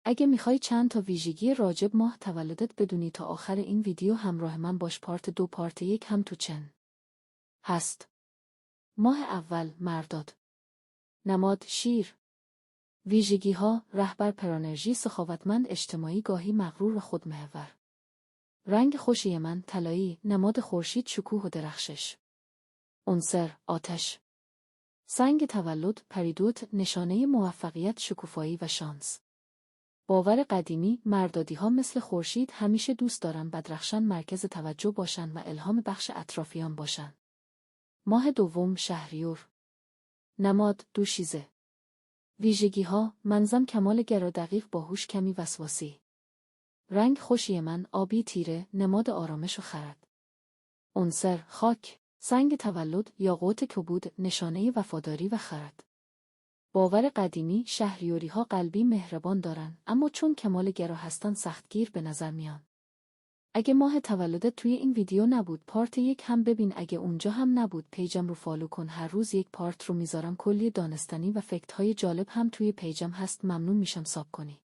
اگه میخوای چند تا ویژگی راجب ماه تولدت بدونی تا آخر این ویدیو همراه من باش. پارت 2 پارت 1 هم تو چن هست. ماه اول مرداد. نماد شیر. ویژگی‌ها: رهبر، پرانرژی، سخاوتمند، اجتماعی، گاهی مغرور و خودمحور. رنگ خوشی من طلایی، نماد خورشید، شکوه و درخشش. عنصر آتش. سنگ تولد پریدوت، نشانه موفقیت، شکوفایی و شانس. باور قدیمی: مردادی‌ها مثل خورشید همیشه دوست دارن بدرخشان، مرکز توجه باشن و الهام بخش اطرافیان باشن. ماه دوم شهریور. نماد دوشیزه. ویژگی‌ها: منظم، کمال گرا، دقیق، باهوش، کمی وسواسی. رنگ خوشی من آبی تیره، نماد آرامش و خرد. عنصر خاک. سنگ تولد یاقوت کبود، نشانه وفاداری و خرد. باور قدیمی: شهریوری‌ها قلبی، مهربان دارن، اما چون کمال گرا هستن سختگیر به نظر میان. اگه ماه تولدت توی این ویدیو نبود پارت 1 هم ببین، اگه اونجا هم نبود پیجم رو فالو کن، هر روز یک پارت رو میذارم. کلی دانستنی و فکت‌های جالب هم توی پیجم هست، ممنون میشم ساب کنی.